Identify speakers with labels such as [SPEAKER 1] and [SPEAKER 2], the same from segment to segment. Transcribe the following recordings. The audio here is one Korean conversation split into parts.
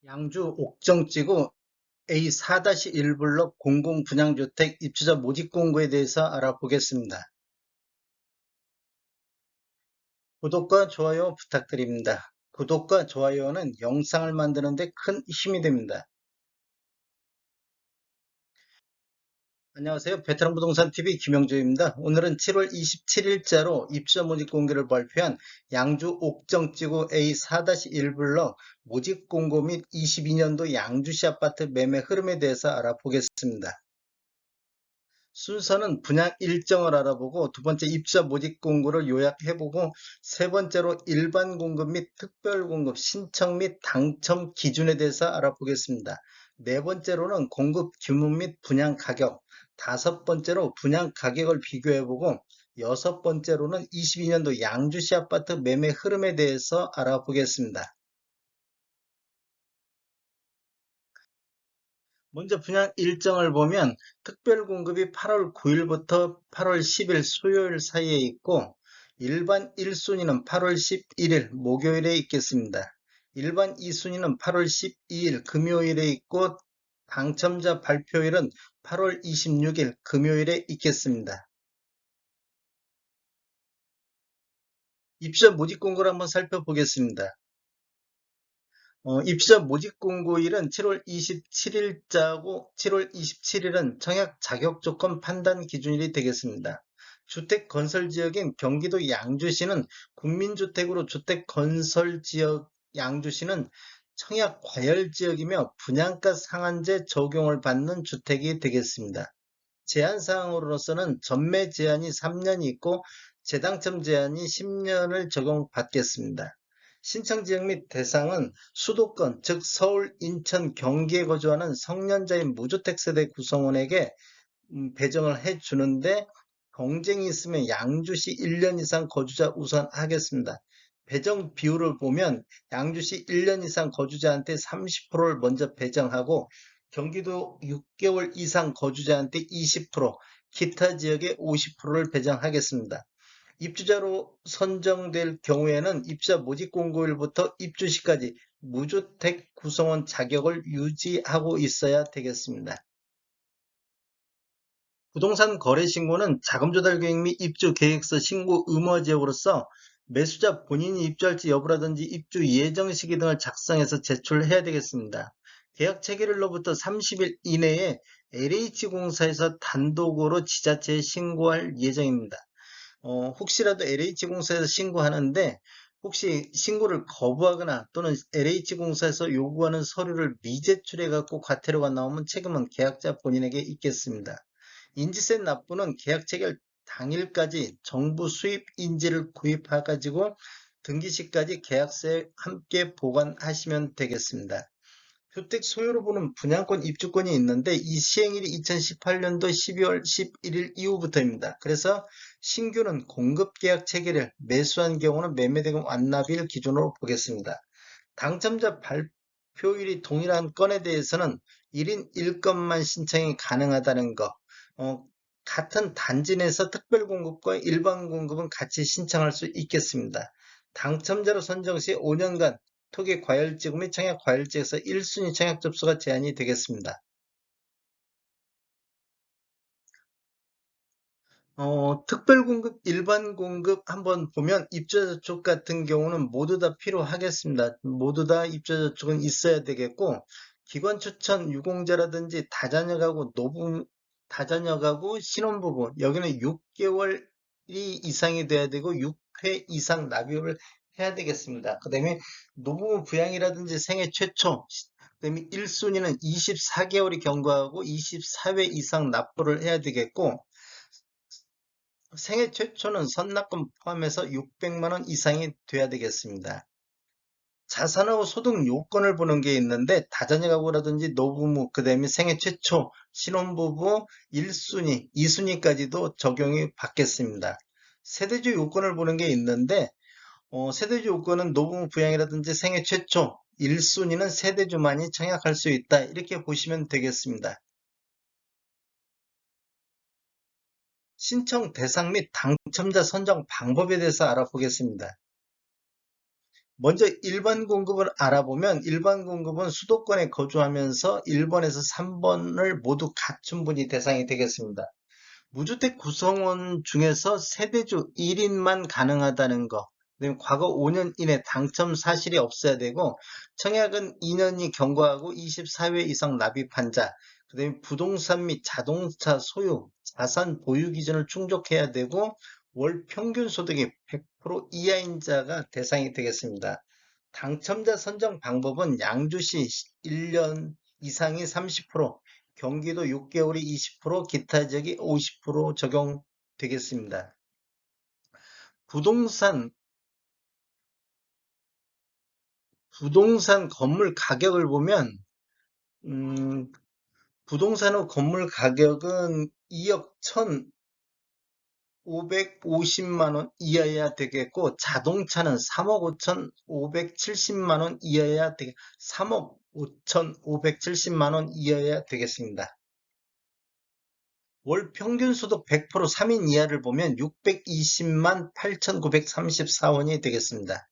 [SPEAKER 1] 양주 옥정지구 A4-1블록 공공분양주택 입주자 모집 공고에 대해서 알아보겠습니다. 구독과 좋아요 부탁드립니다. 구독과 좋아요는 영상을 만드는 데 큰 힘이 됩니다. 안녕하세요. 베테랑 부동산 TV 김영조입니다. 오늘은 7월 27일자로 입주자 모집 공고를 발표한 양주 옥정지구 A4-1블록 모집 공고 및 22년도 양주시 아파트 매매 흐름에 대해서 알아보겠습니다. 순서는 분양 일정을 알아보고, 두 번째 입주자 모집 공고를 요약해보고, 세 번째로 일반 공급 및 특별 공급 신청 및 당첨 기준에 대해서 알아보겠습니다. 네 번째로는 공급 규모 및 분양 가격, 다섯 번째로 분양 가격을 비교해보고, 여섯 번째로는 22년도 양주시 아파트 매매 흐름에 대해서 알아보겠습니다. 먼저 분양 일정을 보면 특별 공급이 8월 9일부터 8월 10일 수요일 사이에 있고, 일반 1순위는 8월 11일 목요일에 있겠습니다. 일반 2순위는 8월 12일 금요일에 있고, 당첨자 발표일은 8월 26일 금요일에 있겠습니다. 입주자 모집 공고를 한번 살펴보겠습니다. 입주자 모집 공고일은 7월 27일자고, 7월 27일은 청약 자격 조건 판단 기준일이 되겠습니다. 주택 건설 지역인 경기도 양주시는 국민주택으로 주택 건설 지역 양주시는 청약 과열 지역이며 분양가 상한제 적용을 받는 주택이 되겠습니다. 제한 사항으로서는 전매 제한이 3년이 있고 재당첨 제한이 10년을 적용받겠습니다. 신청 지역 및 대상은 수도권, 즉 서울, 인천, 경기에 거주하는 성년자인 무주택 세대 구성원에게 배정을 해주는데, 경쟁이 있으면 양주시 1년 이상 거주자 우선 하겠습니다. 배정 비율을 보면 양주시 1년 이상 거주자한테 30%를 먼저 배정하고, 경기도 6개월 이상 거주자한테 20%, 기타 지역에 50%를 배정하겠습니다. 입주자로 선정될 경우에는 입주자 모집 공고일부터 입주시까지 무주택 구성원 자격을 유지하고 있어야 되겠습니다. 부동산 거래 신고는 자금 조달 계획 및 입주 계획서 신고 의무 지역으로서 매수자 본인이 입주할지 여부라든지 입주 예정 시기 등을 작성해서 제출해야 되겠습니다. 계약 체결일로부터 30일 이내에 LH공사에서 단독으로 지자체에 신고할 예정입니다. 혹시라도 LH공사에서 신고하는데, 혹시 신고를 거부하거나 또는 LH공사에서 요구하는 서류를 미제출해 갖고 과태료가 나오면 책임은 계약자 본인에게 있겠습니다. 인지세 납부는 계약 체결 당일까지 정부 수입 인지를 구입해 가지고 등기시까지 계약서에 함께 보관하시면 되겠습니다. 주택 소유로 보는 분양권 입주권이 있는데, 이 시행일이 2018년도 12월 11일 이후부터입니다. 그래서 신규는 공급계약 체결일, 매수한 경우는 매매대금 완납일 기준으로 보겠습니다. 당첨자 발표일이 동일한 건에 대해서는 1인 1건만 신청이 가능하다는 거, 어, 같은 단지 내에서 특별 공급과 일반 공급은 같이 신청할 수 있겠습니다. 당첨자로 선정 시 5년간 토기 과열지구 및 청약 과열지에서 1순위 청약 접수가 제한이 되겠습니다. 특별 공급, 일반 공급 한번 보면 입주자 저축 같은 경우는 모두 다 필요하겠습니다. 모두 다 입주자 저축은 있어야 되겠고, 기관 추천 유공자라든지 다자녀 가구, 다자녀 가구 신혼부부, 여기는 6개월이 이상이 돼야 되고 6회 이상 납입을 해야 되겠습니다. 그 다음에 노부부 부양이라든지 생애 최초, 그 다음에 1순위는 24개월이 경과하고 24회 이상 납부를 해야 되겠고, 생애 최초는 선납금 포함해서 600만 원 이상이 돼야 되겠습니다. 자산하고 소득 요건을 보는 게 있는데, 다자녀 가구라든지 노부모, 그다음에 생애 최초, 신혼부부 1순위, 2순위까지도 적용이 받겠습니다. 세대주 요건을 보는 게 있는데, 세대주 요건은 노부모 부양이라든지 생애 최초, 1순위는 세대주만이 청약할 수 있다, 이렇게 보시면 되겠습니다. 신청 대상 및 당첨자 선정 방법에 대해서 알아보겠습니다. 먼저 일반 공급을 알아보면 일반 공급은 수도권에 거주하면서 1번에서 3번을 모두 갖춘 분이 대상이 되겠습니다. 무주택 구성원 중에서 세대주 1인만 가능하다는 거, 그다음에 과거 5년 이내 당첨 사실이 없어야 되고 청약은 2년이 경과하고 24회 이상 납입한 자, 그다음에 부동산 및 자동차 소유, 자산 보유 기준을 충족해야 되고 월 평균 소득이 100% 이하인 자가 대상이 되겠습니다. 당첨자 선정 방법은 양주시 1년 이상이 30%, 경기도 6개월이 20%, 기타 지역이 50% 적용되겠습니다. 부동산, 부동산 건물 가격을 보면, 음, 부동산 후 건물 가격은 2억 1,550만 원 이하여야 되겠고, 자동차는 3억 5,570만 원 이하여야 되겠, 3억 5,570만 원 이하여야 되겠습니다. 월 평균 소득 100% 3인 이하를 보면 620만 8,934원이 되겠습니다.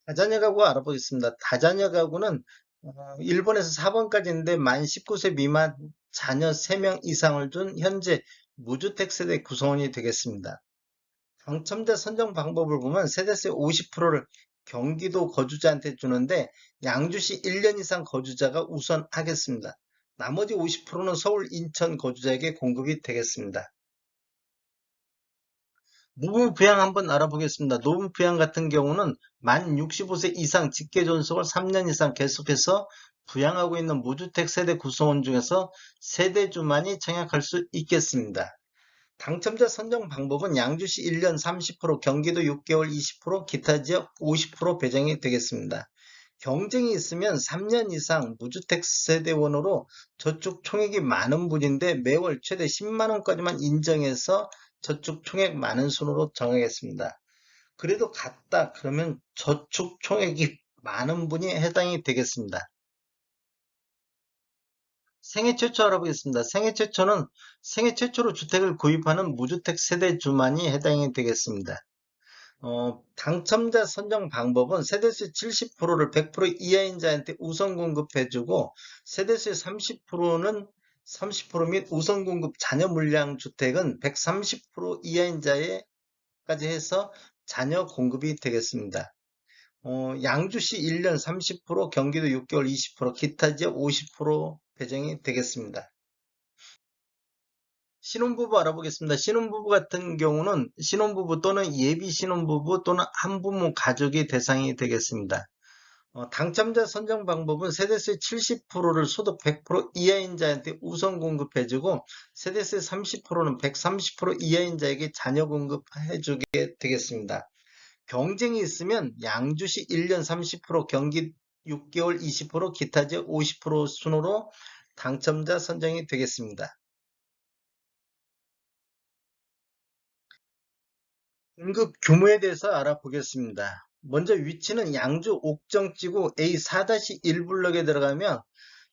[SPEAKER 1] 다자녀 가구 알아보겠습니다. 다자녀 가구는 1번에서 4번까지인데 만 19세 미만 자녀 3명 이상을 둔 현재 무주택 세대 구성원이 되겠습니다. 당첨자 선정 방법을 보면 세대세 50%를 경기도 거주자한테 주는데 양주시 1년 이상 거주자가 우선 하겠습니다. 나머지 50%는 서울, 인천 거주자에게 공급이 되겠습니다. 노무 부양 한번 알아보겠습니다. 노무 부양 같은 경우는 만 65세 이상 직계 존속을 3년 이상 계속해서 부양하고 있는 무주택 세대 구성원 중에서 세대주만이 청약할 수 있겠습니다. 당첨자 선정 방법은 양주시 1년 30%, 경기도 6개월 20%, 기타 지역 50% 배정이 되겠습니다. 경쟁이 있으면 3년 이상 무주택 세대원으로 저축 총액이 많은 분인데 매월 최대 10만 원까지만 인정해서 저축 총액 많은 순으로 정하겠습니다. 그래도 같다 그러면 저축 총액이 많은 분이 해당이 되겠습니다. 생애 최초 알아보겠습니다. 생애 최초로 주택을 구입하는 무주택 세대주만이 해당이 되겠습니다. 당첨자 선정 방법은 세대수 70%를 100% 이하인 자한테 우선 공급해주고 세대수의 30% 및 우선 공급 자녀 물량 주택은 130% 이하인 자에까지 해서 자녀 공급이 되겠습니다. 양주시 1년 30%, 경기도 6개월 20%, 기타 지역 50% 배정이 되겠습니다. 신혼부부 알아보겠습니다. 신혼부부 같은 경우는 신혼부부 또는 예비 신혼부부 또는 한부모 가족이 대상이 되겠습니다. 당첨자 선정 방법은 세대세 70%를 소득 100% 이하인 자한테 우선 공급해주고 세대세 30%는 130% 이하인 자에게 자녀 공급해주게 되겠습니다. 경쟁이 있으면 양주시 1년 30%, 경기 6개월 20%, 기타 지역 50% 순으로 당첨자 선정이 되겠습니다. 공급 규모에 대해서 알아보겠습니다. 먼저 위치는 양주 옥정지구 A4-1 블럭에 들어가면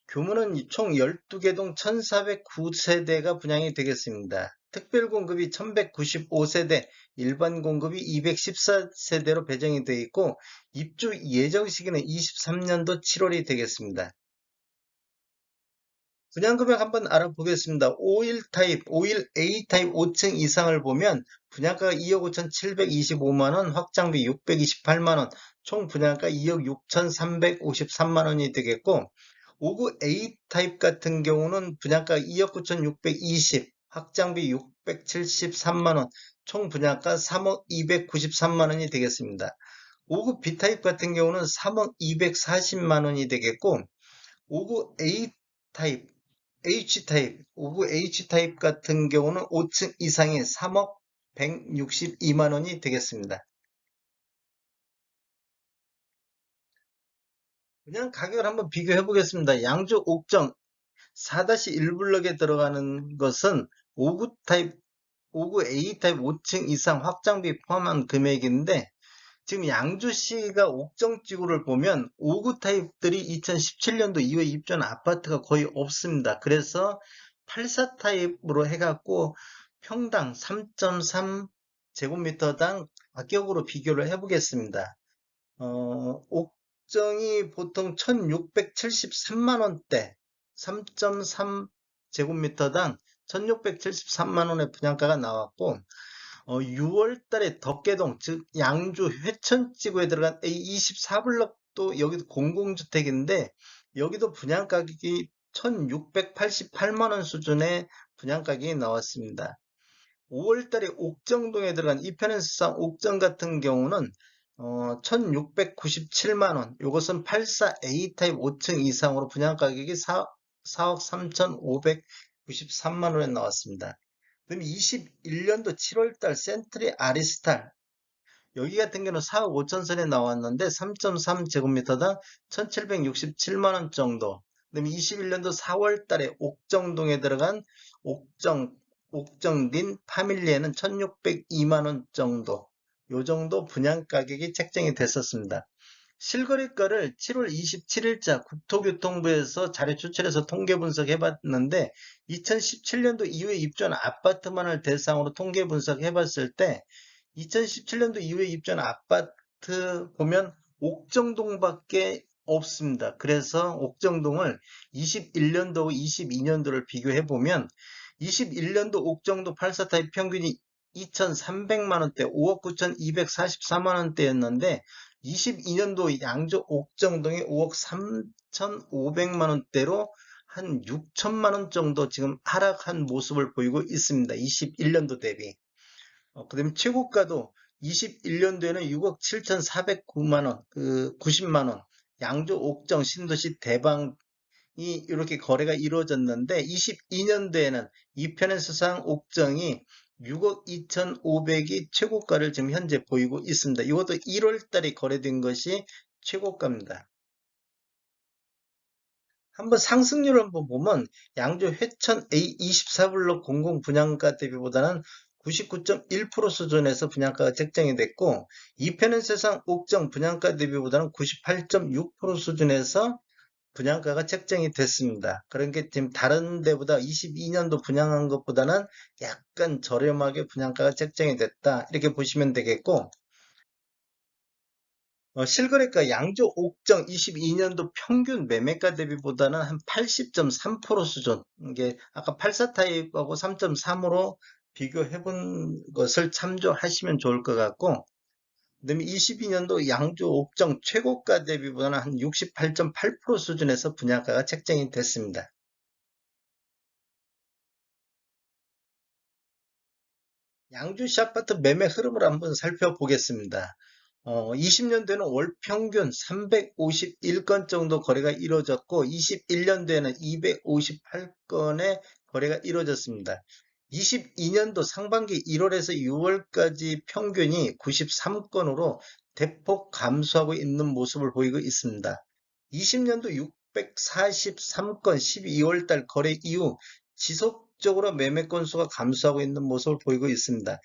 [SPEAKER 1] 규모는 총 12개 동 1409세대가 분양이 되겠습니다. 특별 공급이 1195세대, 일반 공급이 214세대로 배정이 되어 있고 입주 예정 시기는 23년도 7월이 되겠습니다. 분양금액 한번 알아보겠습니다. 5일 타입, 5일 A 타입 5층 이상을 보면 분양가가 2억 5,725만 원, 확장비 628만 원, 총 분양가 2억 6,353만 원이 되겠고 5구 A 타입 같은 경우는 분양가 2억 9,620, 확장비 673만 원, 총 분양가 3억 293만 원이 되겠습니다. 5구 B 타입 같은 경우는 3억 240만 원이 되겠고 5구 A 타입 H타입, 5구 H타입 같은 경우는 5층 이상의 3억 162만 원이 되겠습니다. 그냥 가격을 한번 비교해 보겠습니다. 양주 옥정 4-1 블럭에 들어가는 것은 5구 타입, 5구 A타입 5층 이상 확장비 포함한 금액인데 지금 양주시가 옥정지구를 보면 5구 타입들이 2017년도 이후에 입주한 아파트가 거의 없습니다. 그래서 84 타입으로 해갖고 평당 3.3 제곱미터당 가격으로 비교를 해보겠습니다. 옥정이 보통 1673만 원대, 3.3제곱미터당 1673만 원의 분양가가 나왔고, 6월 달에 덕계동, 즉 양주 회천지구에 들어간 A24블럭도 여기도 공공주택인데 여기도 분양 가격이 1688만 원 수준의 분양 가격이 나왔습니다. 5월 달에 옥정동에 들어간 이편앤스상 옥정 같은 경우는 1697만 원. 이것은 84 A타입 5층 이상으로 분양 가격이 4억 3,593만 원에 나왔습니다. 그럼 21년도 7월달 센트리 아리스탈 여기 같은 경우는 4억 5천 선에 나왔는데 3.3제곱미터당 1,767만 원 정도. 그다음에 21년도 4월 달에 옥정동에 들어간 옥정 옥정린 파밀리에는 1,602만 원 정도. 요 정도 분양 가격이 책정이 됐었습니다. 실거래가를 7월 27일자 국토교통부에서 자료 추출해서 통계 분석해 봤는데 2017년도 이후에 입주한 아파트만을 대상으로 통계 분석해 봤을 때 2017년도 이후에 입주한 아파트 보면 옥정동밖에 없습니다. 그래서 옥정동을 21년도하고 22년도를 비교해 보면 21년도 옥정도 84타입 평균이 2,300만 원대, 5억 9,244만 원대였는데 22년도 양주 옥정동이 5억 3,500만 원대로 한 6천만 원 정도 지금 하락한 모습을 보이고 있습니다. 21년도 대비. 그다음에 최고가도 21년도에는 6억 7,409만 원, 90만 원. 양주 옥정 신도시 대방이 이렇게 거래가 이루어졌는데 22년도에는 이편앤스상 옥정이 6억 2,500이 최고가를 지금 현재 보이고 있습니다. 이것도 1월 달에 거래된 것이 최고가입니다. 한번 상승률을 한번 보면 양주 회천 A24블록 공공 분양가 대비보다는 99.1% 수준에서 분양가가 책정이 됐고 이편은 세상 옥정 분양가 대비보다는 98.6% 수준에서 분양가가 책정이 됐습니다. 그런 게 지금 다른 데보다 22년도 분양한 것보다는 약간 저렴하게 분양가가 책정이 됐다. 이렇게 보시면 되겠고 실거래가 양주 옥정 22년도 평균 매매가 대비보다는 한 80.3% 수준. 이게 아까 84타입하고 3.3으로 비교해 본 것을 참조하시면 좋을 것 같고, 그다음에 22년도 양주 옥정 최고가 대비보다는 한 68.8% 수준에서 분양가가 책정이 됐습니다. 양주시 아파트 매매 흐름을 한번 살펴보겠습니다. 20년도에는 월 평균 351건 정도 거래가 이루어졌고 21년도에는 258건의 거래가 이루어졌습니다. 22년도 상반기 1월에서 6월까지 평균이 93건으로 대폭 감소하고 있는 모습을 보이고 있습니다. 20년도 643건 12월 달 거래 이후 지속적으로 매매 건수가 감소하고 있는 모습을 보이고 있습니다.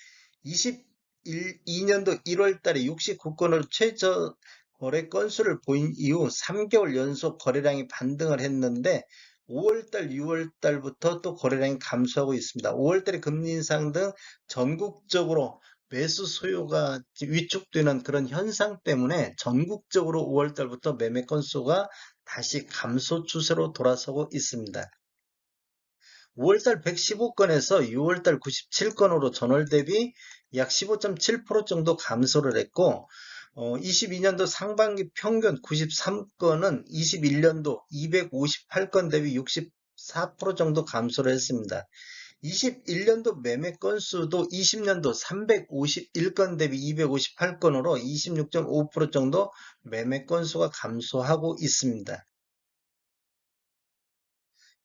[SPEAKER 1] 22년도 1월 달에 69건으로 최저 거래 건수를 보인 이후 3개월 연속 거래량이 반등을 했는데 5월 달, 6월 달부터 또 거래량이 감소하고 있습니다. 5월 달에 금리 인상 등 전국적으로 매수 수요가 위축되는 그런 현상 때문에 전국적으로 5월 달부터 매매 건수가 다시 감소 추세로 돌아서고 있습니다. 5월달 115건에서 6월달 97건으로 전월 대비 약 15.7% 정도 감소를 했고 22년도 상반기 평균 93건은 21년도 258건 대비 64% 정도 감소를 했습니다. 21년도 매매 건수도 20년도 351건 대비 258건으로 26.5% 정도 매매 건수가 감소하고 있습니다.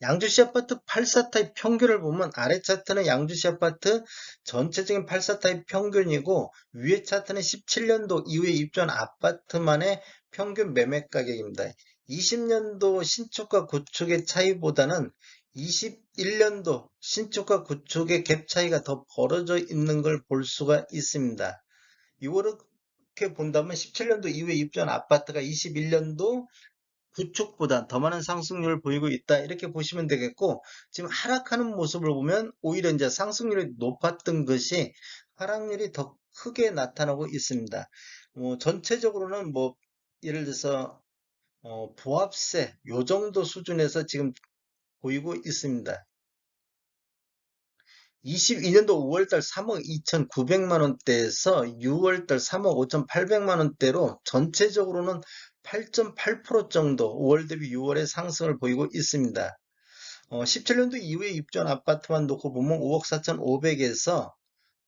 [SPEAKER 1] 양주시 아파트 84타입 평균을 보면 아래 차트는 양주시 아파트 전체적인 84타입 평균이고 위에 차트는 17년도 이후에 입주한 아파트만의 평균 매매 가격입니다. 20년도 신축과 구축의 차이보다는 21년도 신축과 구축의 갭 차이가 더 벌어져 있는 걸 볼 수가 있습니다. 이렇게 본다면 17년도 이후에 입주한 아파트가 21년도 구축보다 더 많은 상승률을 보이고 있다. 이렇게 보시면 되겠고, 지금 하락하는 모습을 보면 오히려 이제 상승률이 높았던 것이 하락률이 더 크게 나타나고 있습니다. 전체적으로는 뭐 예를 들어서 부합세 요 정도 수준에서 지금 보이고 있습니다. 22년도 5월달 3억 2,900만 원대에서 6월달 3억 5,800만 원대로 전체적으로는 8.8% 정도 5월 대비 6월에 상승을 보이고 있습니다. 17년도 이후에 입주한 아파트만 놓고 보면 5억 4,500에서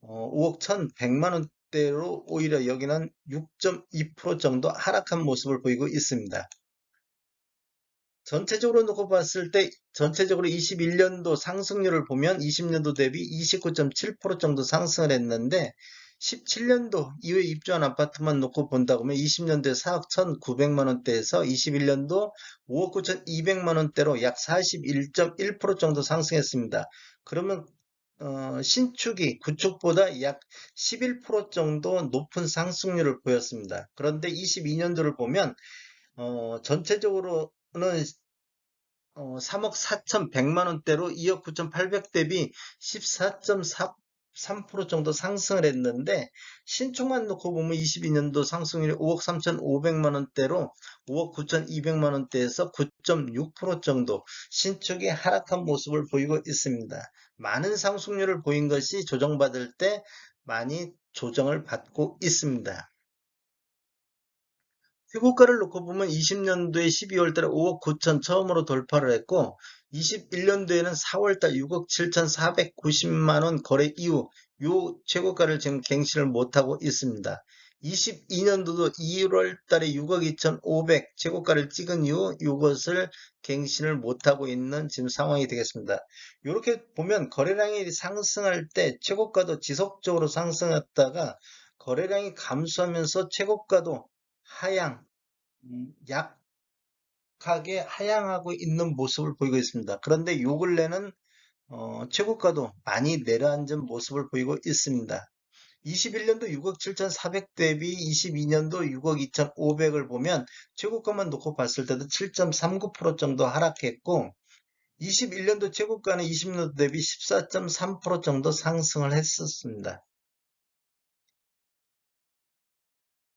[SPEAKER 1] 5억 1,100만 원대로 오히려 여기는 6.2% 정도 하락한 모습을 보이고 있습니다. 전체적으로 놓고 봤을 때 전체적으로 21년도 상승률을 보면 20년도 대비 29.7% 정도 상승을 했는데 17년도 이후에 입주한 아파트만 놓고 본다 보면 20년도에 4억 1,900만 원대에서 21년도 5억 9,200만 원대로 약 41.1% 정도 상승했습니다. 그러면 신축이 구축보다 약 11% 정도 높은 상승률을 보였습니다. 그런데 22년도를 보면 전체적으로는 3억 4,100만 원대로 2억 9,800 대비 14.3% 정도 상승을 했는데 신축만 놓고 보면 22년도 상승률이 5억 3,500만 원대로 5억 9,200만 원대에서 9.6% 정도 신축이 하락한 모습을 보이고 있습니다. 많은 상승률을 보인 것이 조정받을 때 많이 조정을 받고 있습니다. 최고가를 놓고 보면 20년도에 12월 달에 5억 9천 처음으로 돌파를 했고 21년도에는 4월 달 6억 7,490만 원 거래 이후 요 최고가를 지금 갱신을 못하고 있습니다. 22년도도 2월 달에 6억 2,500 최고가를 찍은 이후 이것을 갱신을 못하고 있는 지금 상황이 되겠습니다. 이렇게 보면 거래량이 상승할 때 최고가도 지속적으로 상승했다가 거래량이 감소하면서 최고가도 하향, 약하게 하향하고 있는 모습을 보이고 있습니다. 그런데 요 근래는 최고가도 많이 내려앉은 모습을 보이고 있습니다. 21년도 6억 7,400 대비 22년도 6억 2,500을 보면 최고가만 놓고 봤을 때도 7.39% 정도 하락했고 21년도 최고가는 20년도 대비 14.3% 정도 상승을 했었습니다.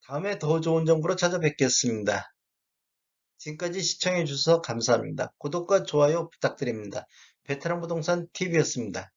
[SPEAKER 1] 다음에 더 좋은 정보로 찾아뵙겠습니다. 지금까지 시청해 주셔서 감사합니다. 구독과 좋아요 부탁드립니다. 베테랑 부동산 TV였습니다.